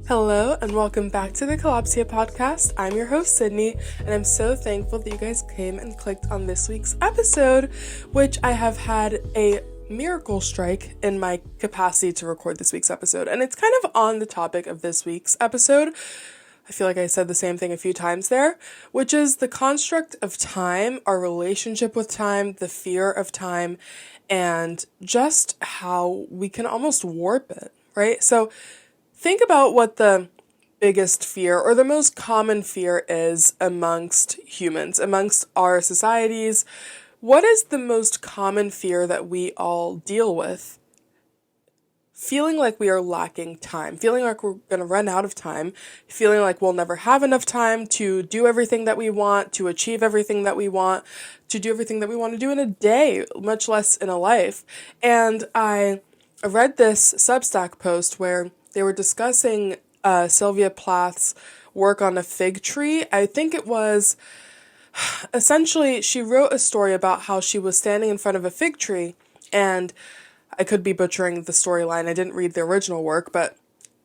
Hello and welcome back to the Kalopsia podcast. I'm your host Sydney, and I'm so thankful that you guys came and clicked on this week's episode, which I have had a miracle strike in my capacity to record this week's episode. And it's kind of on the topic of this week's episode. I feel like I said the same thing a few times there, which is the construct of time, our relationship with time, the fear of time, and just how we can almost warp it, right? So think about what the biggest fear or the most common fear is amongst humans, amongst our societies. What is the most common fear that we all deal with? Feeling like we are lacking time, feeling like we're going to run out of time, feeling like we'll never have enough time to do everything that we want, to achieve everything that we want, to do everything that we want to do in a day, much less in a life. And I read this Substack post where they were discussing Sylvia Plath's work on a fig tree. I think it was, essentially, she wrote a story about how she was standing in front of a fig tree, and I could be butchering the storyline. I didn't read the original work, but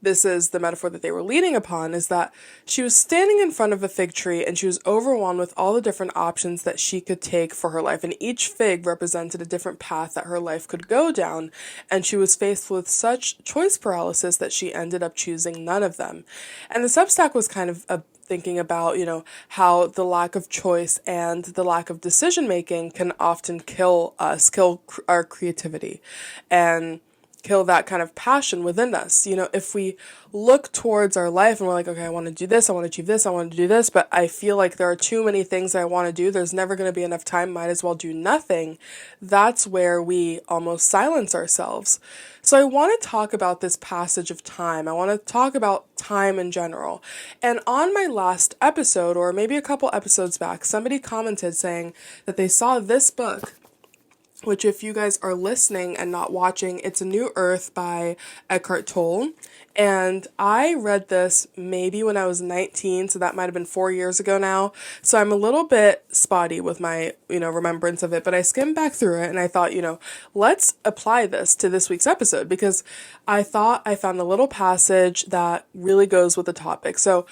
this is the metaphor that they were leaning upon, is that she was standing in front of a fig tree and she was overwhelmed with all the different options that she could take for her life. And each fig represented a different path that her life could go down. And she was faced with such choice paralysis that she ended up choosing none of them. And the Substack was kind of thinking about, how the lack of choice and the lack of decision making can often kill us, kill our creativity, and kill that kind of passion within us. If we look towards our life and we're like, okay, I want to do this, I want to achieve this, I want to do this, but I feel like there are too many things I want to do, there's never going to be enough time, might as well do nothing. That's where we almost silence ourselves. So I want to talk about this passage of time. I want to talk about time in general. And on my last episode, or maybe a couple episodes back, somebody commented saying that they saw this book, which if you guys are listening and not watching, it's A New Earth by Eckhart Tolle. And I read this maybe when I was 19, so that might have been 4 years ago now. So I'm a little bit spotty with my, remembrance of it, but I skimmed back through it and I thought, let's apply this to this week's episode, because I thought I found a little passage that really goes with the topic. So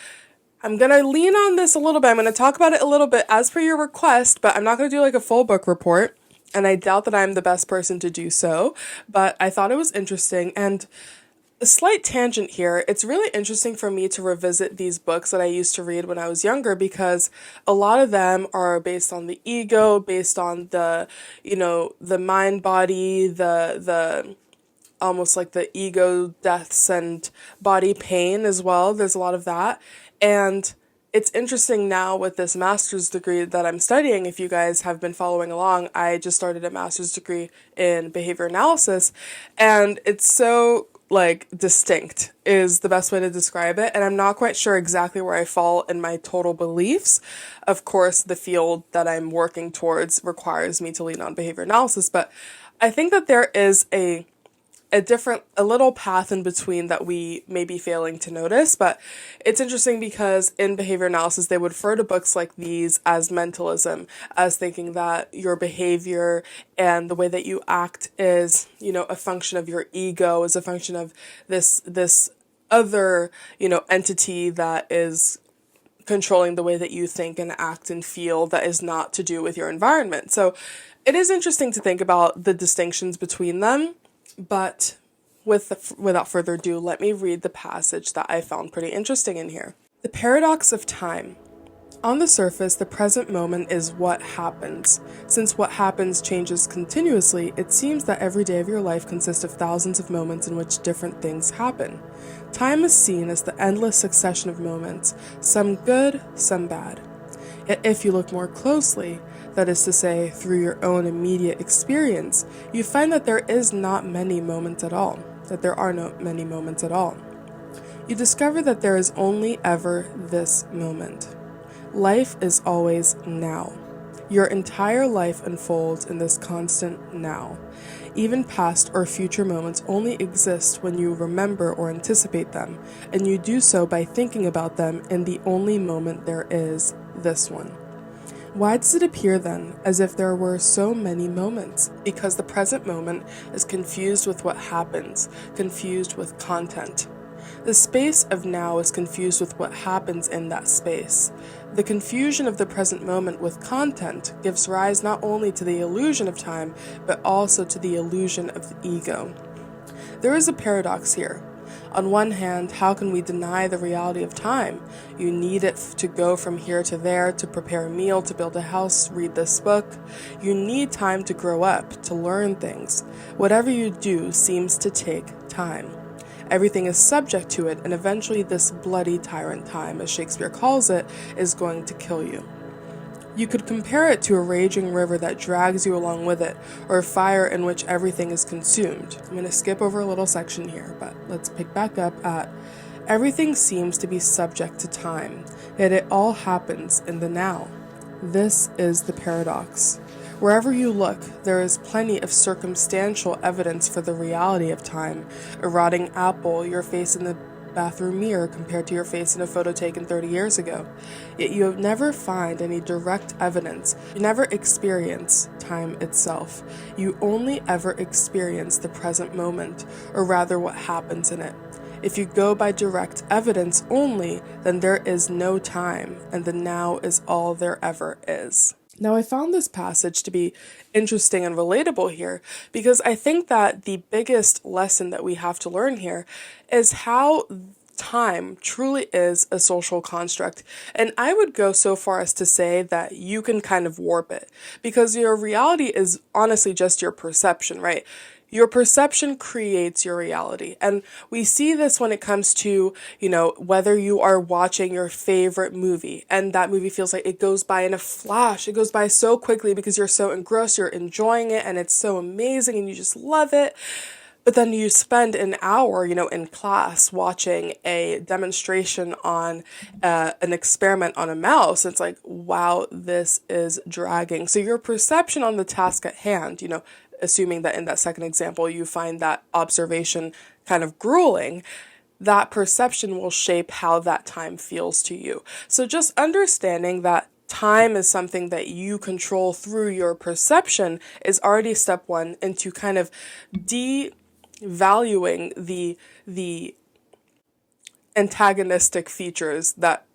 I'm going to lean on this a little bit. I'm going to talk about it a little bit as per your request, but I'm not going to do like a full book report. And I doubt that I'm the best person to do so, but I thought it was interesting. And a slight tangent here, it's really interesting for me to revisit these books that I used to read when I was younger, because a lot of them are based on the ego, based on the, the mind body, the almost like the ego deaths and body pain as well. There's a lot of that. And it's interesting now with this master's degree that I'm studying. If you guys have been following along, I just started a master's degree in behavior analysis, and it's so distinct is the best way to describe it. And I'm not quite sure exactly where I fall in my total beliefs. Of course, the field that I'm working towards requires me to lean on behavior analysis, but I think that there is a little path in between that we may be failing to notice. But it's interesting because in behavior analysis, they would refer to books like these as mentalism, as thinking that your behavior and the way that you act is, a function of your ego, is a function of this other, entity that is controlling the way that you think and act and feel, that is not to do with your environment. So it is interesting to think about the distinctions between them. But without further ado, let me read the passage that I found pretty interesting in here. The paradox of time. On the surface, the present moment is what happens. Since what happens changes continuously, it seems that every day of your life consists of thousands of moments in which different things happen. Time is seen as the endless succession of moments, some good, some bad. Yet if you look more closely, that is to say, through your own immediate experience, you find that there is not many moments at all, that there are no many moments at all. You discover that there is only ever this moment. Life is always now. Your entire life unfolds in this constant now. Even past or future moments only exist when you remember or anticipate them, and you do so by thinking about them in the only moment there is, this one. Why does it appear then as if there were so many moments? Because the present moment is confused with what happens, confused with content. The space of now is confused with what happens in that space. The confusion of the present moment with content gives rise not only to the illusion of time, but also to the illusion of the ego. There is a paradox here. On one hand, how can we deny the reality of time? You need it to go from here to there, to prepare a meal, to build a house, read this book. You need time to grow up, to learn things. Whatever you do seems to take time. Everything is subject to it, and eventually this bloody tyrant time, as Shakespeare calls it, is going to kill you. You could compare it to a raging river that drags you along with it, or a fire in which everything is consumed. I'm going to skip over a little section here, but let's pick back up at everything seems to be subject to time, yet it all happens in the now. This is the paradox. Wherever you look, there is plenty of circumstantial evidence for the reality of time. A rotting apple, your face in the bathroom mirror compared to your face in a photo taken 30 years ago. Yet you never find any direct evidence. You never experience time itself. You only ever experience the present moment, or rather what happens in it. If you go by direct evidence only, then there is no time, and the now is all there ever is. Now, I found this passage to be interesting and relatable here because I think that the biggest lesson that we have to learn here is how time truly is a social construct. And I would go so far as to say that you can kind of warp it because your reality is honestly just your perception, right? Your perception creates your reality. And we see this when it comes to, whether you are watching your favorite movie and that movie feels like it goes by in a flash. It goes by so quickly because you're so engrossed, you're enjoying it and it's so amazing and you just love it. But then you spend an hour, in class watching a demonstration on an experiment on a mouse. It's like, wow, this is dragging. So your perception on the task at hand, assuming that in that second example you find that observation kind of grueling, that perception will shape how that time feels to you. So just understanding that time is something that you control through your perception is already step one into kind of devaluing the antagonistic features that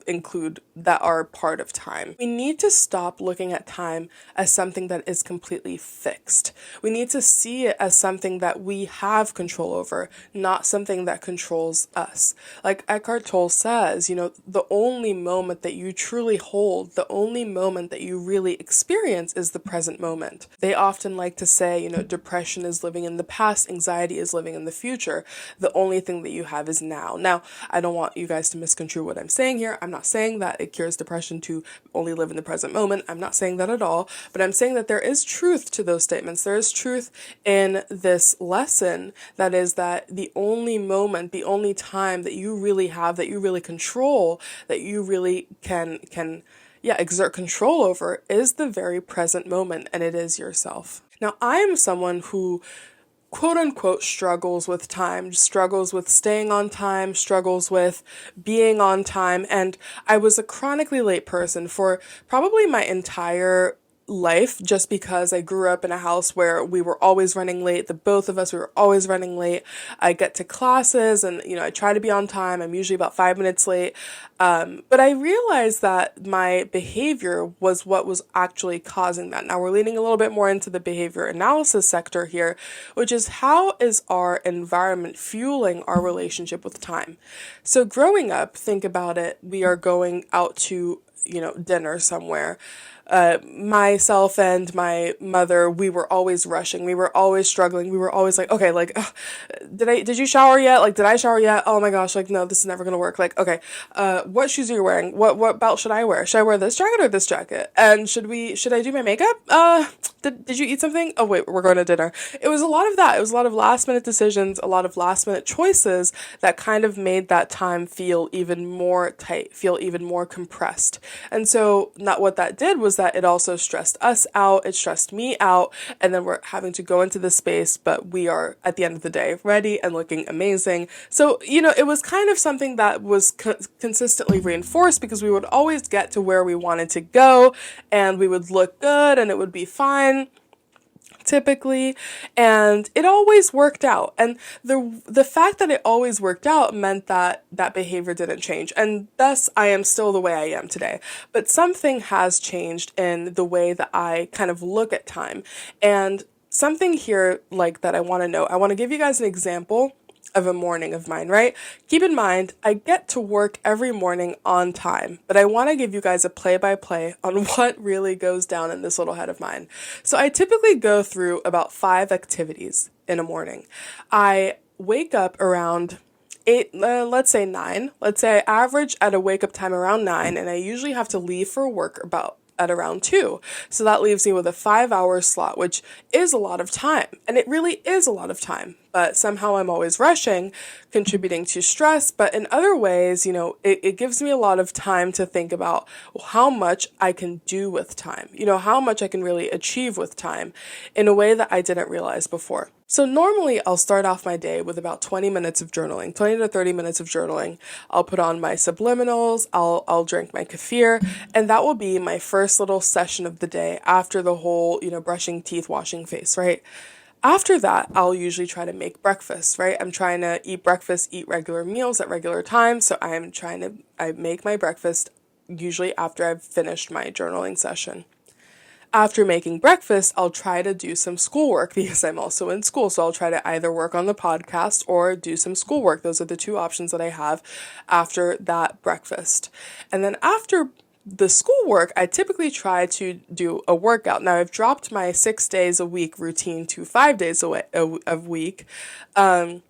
are part of time. We need to stop looking at time as something that is completely fixed. We need to see it as something that we have control over, not something that controls us. Like Eckhart Tolle says, the only moment that you truly hold, the only moment that you really experience is the present moment. They often like to say, depression is living in the past, anxiety is living in the future. The only thing that you have is now. Now, I don't want you guys to misconstrue what I'm saying here. I'm not saying that it cures depression to only live in the present moment. I'm not saying that at all, but I'm saying that there is truth to those statements. There is truth in this lesson that is that the only moment, the only time that you really have, that you really control, that you really can exert control over is the very present moment, and it is yourself. Now, I am someone who quote unquote struggles with time, struggles with staying on time, struggles with being on time. And I was a chronically late person for probably my entire life just because I grew up in a house where we were always running late. The both of us, we were always running late. I get to classes and, I try to be on time. I'm usually about 5 minutes late. But I realized that my behavior was what was actually causing that. Now we're leaning a little bit more into the behavior analysis sector here, which is how is our environment fueling our relationship with time? So growing up, think about it. We are going out to, dinner somewhere. Myself and my mother, we were always rushing. We were always struggling. We were always like, okay, did you shower yet? Did I shower yet? Oh my gosh, no, this is never going to work. Okay, what shoes are you wearing? What belt should I wear? Should I wear this jacket or this jacket? And should I do my makeup? Did you eat something? Oh wait, we're going to dinner. It was a lot of that. It was a lot of last minute decisions, a lot of last minute choices that kind of made that time feel even more tight, feel even more compressed. And so not what that did was that it also stressed us out, it stressed me out, and then we're having to go into this space, but we are, at the end of the day, ready and looking amazing. So, it was kind of something that was consistently reinforced because we would always get to where we wanted to go, and we would look good, and it would be fine. typically, and it always worked out. And the fact that it always worked out meant that that behavior didn't change, and thus I am still the way I am today. But something has changed in the way that I kind of look at time. And something here like that I want to know. I want to give you guys an example of a morning of mine, right? Keep in mind, I get to work every morning on time, but I want to give you guys a play-by-play on what really goes down in this little head of mine. So I typically go through about 5 activities in a morning. I wake up around 8, let's say 9. Let's say I average at a wake up time around 9, and I usually have to leave for work at around 2. So that leaves me with a 5-hour slot, which is a lot of time. And it really is a lot of time. But somehow I'm always rushing, contributing to stress. But in other ways, it gives me a lot of time to think about how much I can do with time, how much I can really achieve with time in a way that I didn't realize before. So normally I'll start off my day with about 20 minutes of journaling, 20 to 30 minutes of journaling. I'll put on my subliminals, I'll drink my kefir, and that will be my first little session of the day after the whole, brushing teeth, washing face, right? After that, I'll usually try to make breakfast, right? I'm trying to eat breakfast, eat regular meals at regular times. So I make my breakfast usually after I've finished my journaling session. After making breakfast, I'll try to do some schoolwork because I'm also in school. So I'll try to either work on the podcast or do some schoolwork. Those are the 2 options that I have after that breakfast. And then after the schoolwork, I typically try to do a workout. Now, I've dropped my 6 days a week routine to 5 days a week to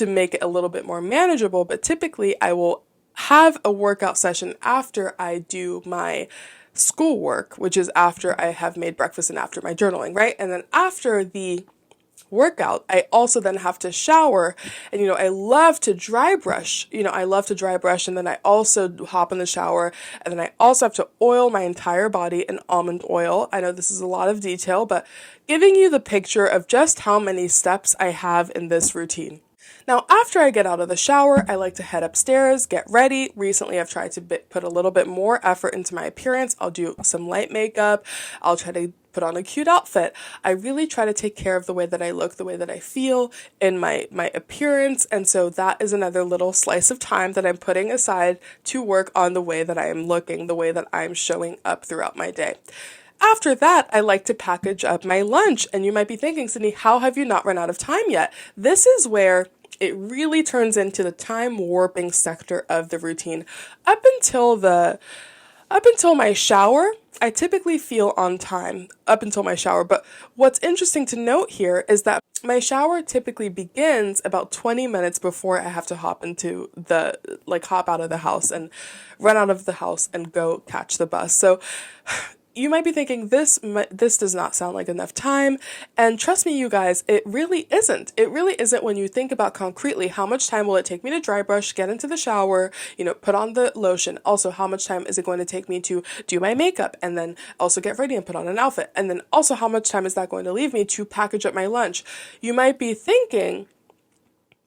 make it a little bit more manageable. But typically, I will have a workout session after I do my schoolwork, which is after I have made breakfast and after my journaling, right? And then after the workout, I also then have to shower, and I love to dry brush. And then I also hop in the shower, and then I also have to oil my entire body in almond oil. I know this is a lot of detail, but giving you the picture of just how many steps I have in this routine. Now, after I get out of the shower, I like to head upstairs, get ready. Recently, I've tried to put a little bit more effort into my appearance. I'll do some light makeup. I'll try to put on a cute outfit. I really try to take care of the way that I look, the way that I feel in my appearance. And so that is another little slice of time that I'm putting aside to work on the way that I am looking, the way that I'm showing up throughout my day. After that, I like to package up my lunch. And you might be thinking, Sydney, how have you not run out of time yet? This is where it really turns into the time warping sector of the routine. Up until my shower, I typically feel on time up until my shower. But what's interesting to note here is that my shower typically begins about 20 minutes before I have to hop out of the house and run out of the house and go catch the bus. So you might be thinking, this does not sound like enough time. And trust me, you guys, it really isn't. It really isn't when you think about concretely how much time will it take me to dry brush, get into the shower, put on the lotion. Also, how much time is it going to take me to do my makeup and then also get ready and put on an outfit? And then also, how much time is that going to leave me to package up my lunch? You might be thinking,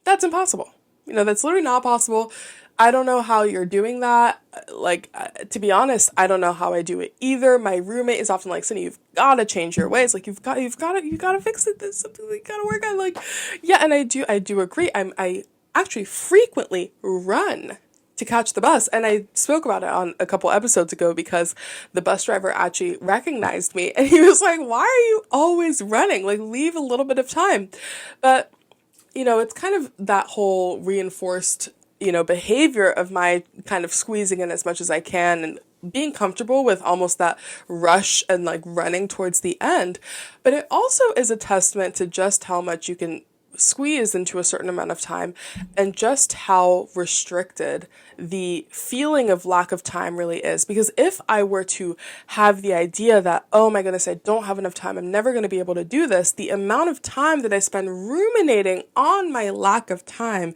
that's impossible. That's literally not possible. I don't know how you're doing that. To be honest, I don't know how I do it either. My roommate is often like, Cindy, you've got to change your ways. You've got to fix it. There's something you got to work on. Yeah, and I do agree. I actually frequently run to catch the bus. And I spoke about it on a couple episodes ago because the bus driver actually recognized me and he was like, why are you always running? Leave a little bit of time. But, it's kind of that whole reinforced behavior of my kind of squeezing in as much as I can and being comfortable with almost that rush and running towards the end. But it also is a testament to just how much you can squeeze into a certain amount of time and just how restricted the feeling of lack of time really is. Because if I were to have the idea that, oh my goodness, I don't have enough time, I'm never going to be able to do this, the amount of time that I spend ruminating on my lack of time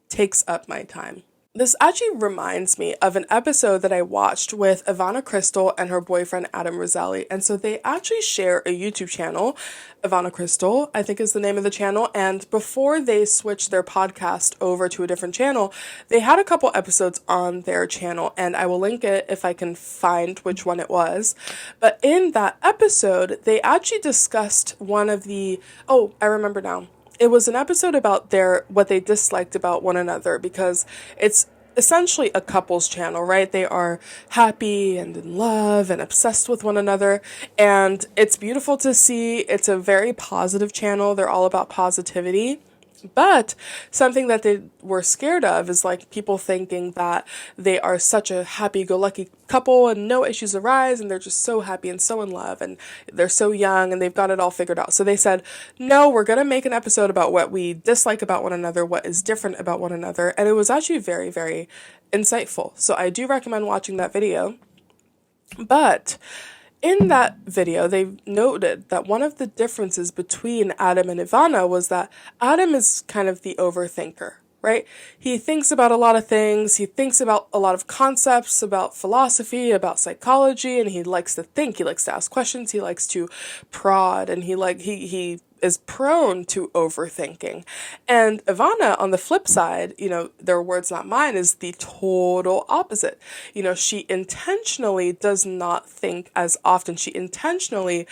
takes up my time. This actually reminds me of an episode that I watched with Ivana Crystal and her boyfriend Adam Roselli. And so they actually share a YouTube channel. Ivana Crystal, I think, is the name of the channel. And before they switched their podcast over to a different channel, they had a couple episodes on their channel. And I will link it if I can find which one it was. But in that episode, they actually discussed one of the, oh, I remember now. It was an episode about what they disliked about one another, because it's essentially a couples channel, right? They are happy and in love and obsessed with one another, and it's beautiful to see. It's a very positive channel. They're all about positivity. But something that they were scared of is like people thinking that they are such a happy-go-lucky couple and no issues arise and they're just so happy and so in love and they're so young and they've got it all figured out. So they said, no, we're going to make an episode about what we dislike about one another, what is different about one another. And it was actually very, very insightful. So I do recommend watching that video. But in that video, they noted that one of the differences between Adam and Ivana was that Adam is kind of the overthinker, right? He thinks about a lot of things. He thinks about a lot of concepts, about philosophy, about psychology, and he likes to think. He likes to ask questions. He likes to prod, and he is prone to overthinking. And Ivana, on the flip side, their words not mine, is the total opposite. She intentionally does not think as often. She intentionally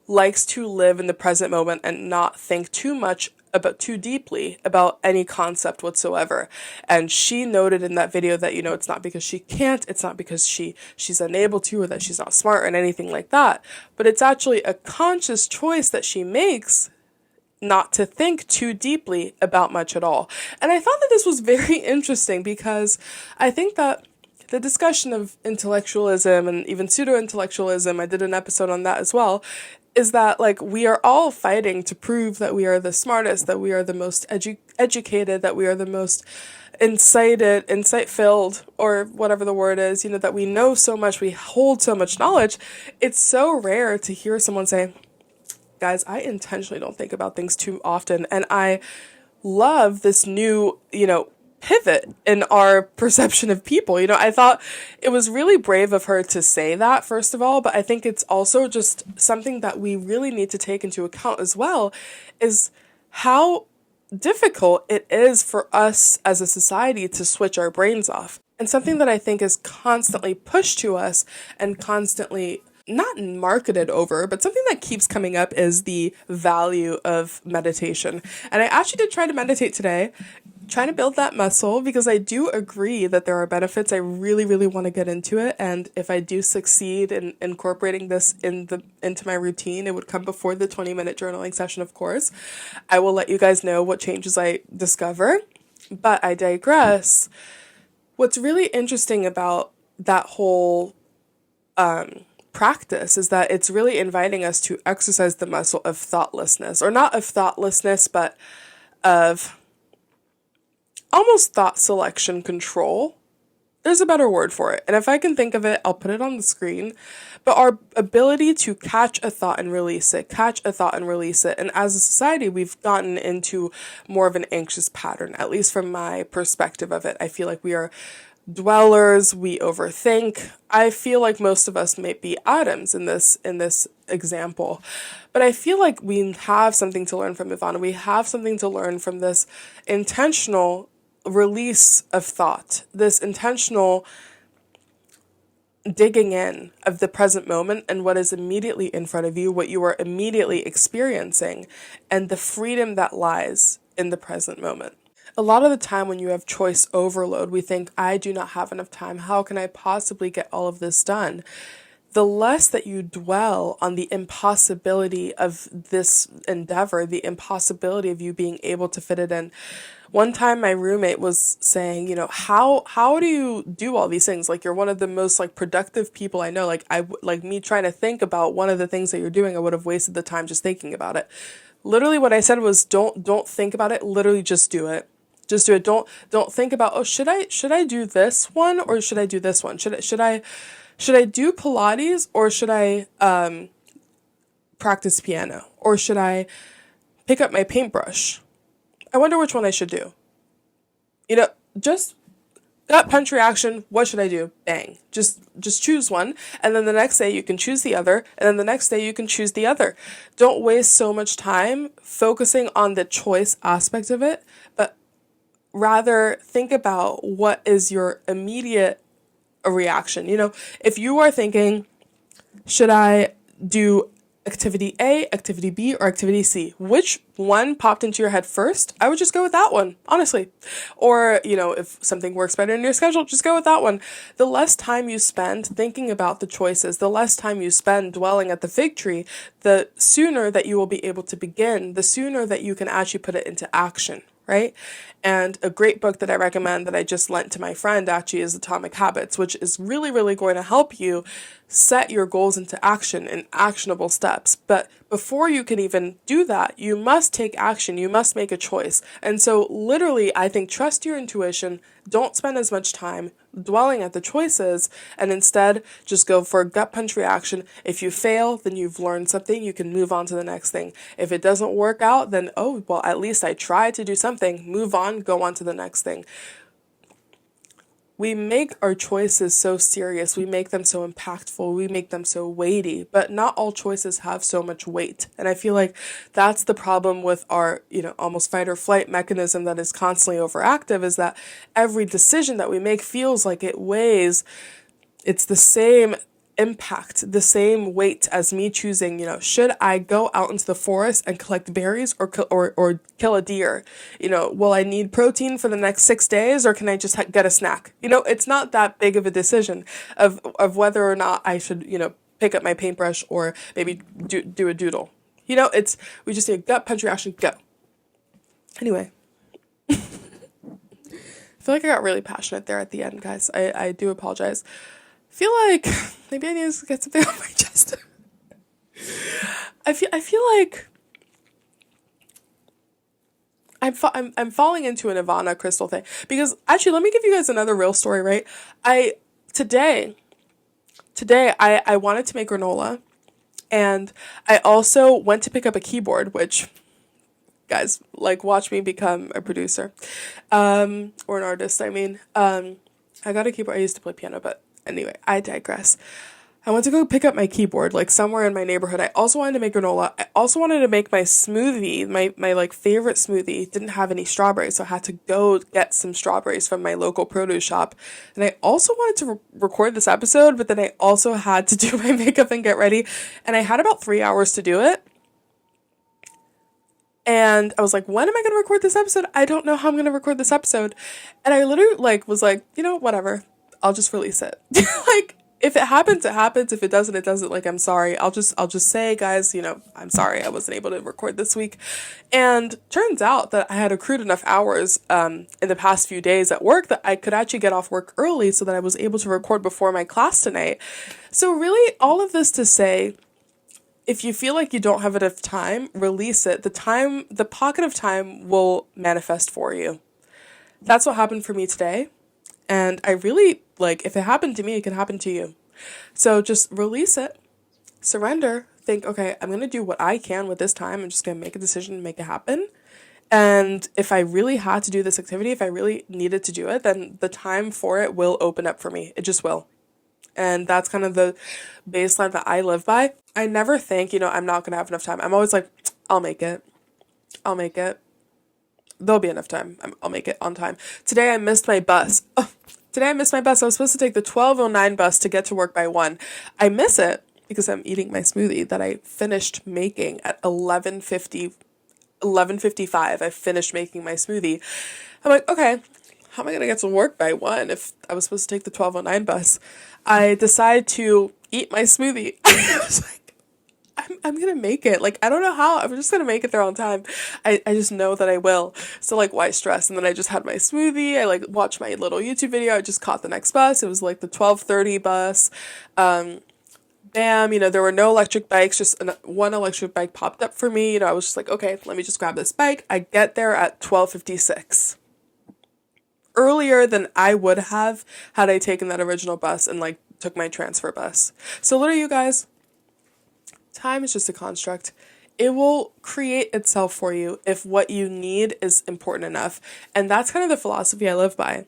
likes to live in the present moment and not think too deeply about any concept whatsoever. And she noted in that video that, it's not because she can't, it's not because she's unable to, or that she's not smart or anything like that, but it's actually a conscious choice that she makes not to think too deeply about much at all. And I thought that this was very interesting, because I think that the discussion of intellectualism and even pseudo-intellectualism, I did an episode on that as well, is that like we are all fighting to prove that we are the smartest, that we are the most educated, that we are the most insight-filled, or whatever the word is, that we know so much, we hold so much knowledge. It's so rare to hear someone say, guys, I intentionally don't think about things too often. And I love this new, pivot in our perception of people. I thought it was really brave of her to say that, first of all, but I think it's also just something that we really need to take into account as well, is how difficult it is for us as a society to switch our brains off. And something that I think is constantly pushed to us and constantly not marketed over, but something that keeps coming up is the value of meditation. And I actually did try to meditate today, trying to build that muscle, because I do agree that there are benefits. I really, really want to get into it. And if I do succeed in incorporating this into my routine, it would come before the 20-minute journaling session, of course. I will let you guys know what changes I discover, but I digress. What's really interesting about that whole practice is that it's really inviting us to exercise the muscle of thoughtlessness, or not of thoughtlessness, but of almost thought selection control. There's a better word for it, and if I can think of it, I'll put it on the screen. But our ability to catch a thought and release it, and as a society, we've gotten into more of an anxious pattern, at least from my perspective of it. I feel like we are dwellers, we overthink. I feel like most of us may be Adams in this example. But I feel like we have something to learn from Ivana. We have something to learn from this intentional release of thought, this intentional digging in of the present moment and what is immediately in front of you, what you are immediately experiencing, and the freedom that lies in the present moment. A lot of the time when you have choice overload, we think, I do not have enough time. How can I possibly get all of this done? The less that you dwell on the impossibility of this endeavor, the impossibility of you being able to fit it in. One time my roommate was saying, how do you do all these things? Like, you're one of the most productive people I know. Like me trying to think about one of the things that you're doing, I would have wasted the time just thinking about it. Literally what I said was, don't think about it. Literally just do it. Just do it. Don't think about, should I do this one or should I do this one? Should I do Pilates or should I practice piano, or should I pick up my paintbrush? I wonder which one I should do. Just gut punch reaction, what should I do? Bang. Just choose one, and then the next day you can choose the other, and then the next day you can choose the other. Don't waste so much time focusing on the choice aspect of it, but rather think about what is your immediate reaction. If you are thinking, should I do activity A, activity B, or activity C? Which one popped into your head first? I would just go with that one, honestly. Or, if something works better in your schedule, just go with that one. The less time you spend thinking about the choices, the less time you spend dwelling at the fig tree, the sooner that you will be able to begin, the sooner that you can actually put it into action, right? And a great book that I recommend that I just lent to my friend actually is Atomic Habits, which is really, really going to help you set your goals into action in actionable steps. But before you can even do that, you must take action. You must make a choice. And so literally, I think trust your intuition. Don't spend as much time dwelling at the choices, and instead just go for a gut punch reaction. If you fail, then you've learned something. You can move on to the next thing. If it doesn't work out, then, oh, well, at least I tried to do something. Move on, go on to the next thing. We make our choices so serious, we make them so impactful, we make them so weighty, but not all choices have so much weight. And I feel like that's the problem with our, almost fight or flight mechanism that is constantly overactive, is that every decision that we make feels like it weighs, it's the same impact, the same weight as me choosing, should I go out into the forest and collect berries or kill a deer? Will I need protein for the next 6 days, or can I just get a snack? It's not that big of a decision of whether or not I should, pick up my paintbrush or maybe do a doodle. We just need a gut punch reaction, go. Anyway. I feel like I got really passionate there at the end, guys. I do apologize. I feel like maybe I need to get something off my chest. I feel like I'm falling into an Ivana Crystal thing, because actually, let me give you guys another real story, right? Today I wanted to make granola, and I also went to pick up a keyboard, which, guys, watch me become a producer, or an artist. I got a keyboard. I used to play piano, but anyway, I digress. I went to go pick up my keyboard, somewhere in my neighborhood. I also wanted to make granola. I also wanted to make my smoothie, my favorite smoothie. Didn't have any strawberries, so I had to go get some strawberries from my local produce shop. And I also wanted to record this episode, but then I also had to do my makeup and get ready. And I had about 3 hours to do it. And I was like, when am I going to record this episode? I don't know how I'm going to record this episode. And I literally was like, whatever. I'll just release it. If it happens, it happens. If it doesn't, it doesn't. I'm sorry. I'll just say, guys, I'm sorry I wasn't able to record this week. And turns out that I had accrued enough hours in the past few days at work that I could actually get off work early so that I was able to record before my class tonight. So really, all of this to say, if you feel like you don't have enough time, release it. The pocket of time will manifest for you. That's what happened for me today. And I really, if it happened to me, it can happen to you. So just release it, surrender, think, okay, I'm going to do what I can with this time. I'm just going to make a decision and make it happen. And if I really had to do this activity, if I really needed to do it, then the time for it will open up for me. It just will. And that's kind of the baseline that I live by. I never think, I'm not going to have enough time. I'm always like, I'll make it. There'll be enough time. I'll make it on time. Today I missed my bus. I was supposed to take the 12:09 bus to get to work by 1. I miss it because I'm eating my smoothie that I finished making at 11:55. I finished making my smoothie. I'm like, okay, how am I going to get to work by 1 if I was supposed to take the 12:09 bus? I decide to eat my smoothie. I was like, I'm going to make it. I don't know how. I'm just going to make it there on time. I just know that I will. So, why stress? And then I just had my smoothie. I, watched my little YouTube video. I just caught the next bus. It was, the 12:30 bus. Bam, there were no electric bikes. Just one electric bike popped up for me. I was just like, okay, let me just grab this bike. I get there at 12:56. Earlier than I would have had I taken that original bus and, took my transfer bus. So, literally, you guys, time is just a construct. It will create itself for you if what you need is important enough. And that's kind of the philosophy I live by.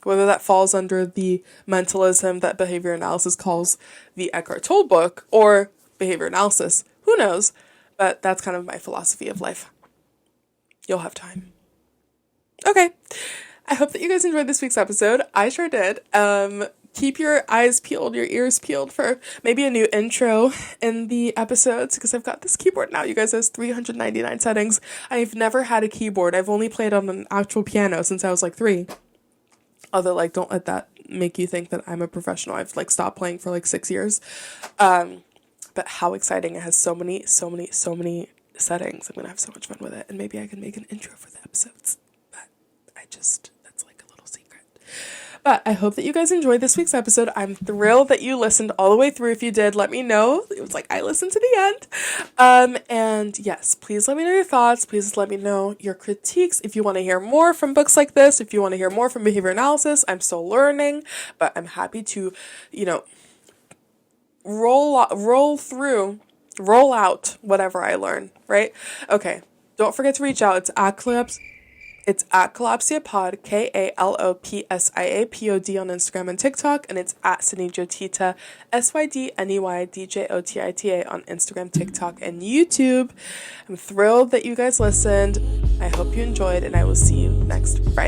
Whether that falls under the mentalism that behavior analysis calls the Eckhart Tolle book or behavior analysis, who knows? But that's kind of my philosophy of life. You'll have time. Okay. I hope that you guys enjoyed this week's episode. I sure did. Keep your eyes peeled, your ears peeled for maybe a new intro in the episodes, because I've got this keyboard now. You guys, has 399 settings. I've never had a keyboard. I've only played on an actual piano since I was like 3. Although, like, don't let that make you think that I'm a professional. I've like stopped playing for like 6 years. But how exciting. It has so many settings. I'm gonna have so much fun with it, and maybe I can make an intro for the episodes. But that's like a little secret. But I hope that you guys enjoyed this week's episode. I'm thrilled that you listened all the way through. If you did, let me know. It was like I listened to the end. And yes, please let me know your thoughts. Please let me know your critiques. If you want to hear more from books like this, if you want to hear more from behavior analysis, I'm still learning, but I'm happy to, roll out whatever I learn, right? Okay. Don't forget to reach out. It's at kalopsiapod, KALOPSIAPOD on Instagram and TikTok, and it's at SydneyJotita, SYDNEYDJOTITA on Instagram, TikTok, and YouTube. I'm thrilled that you guys listened. I hope you enjoyed, and I will see you next Friday.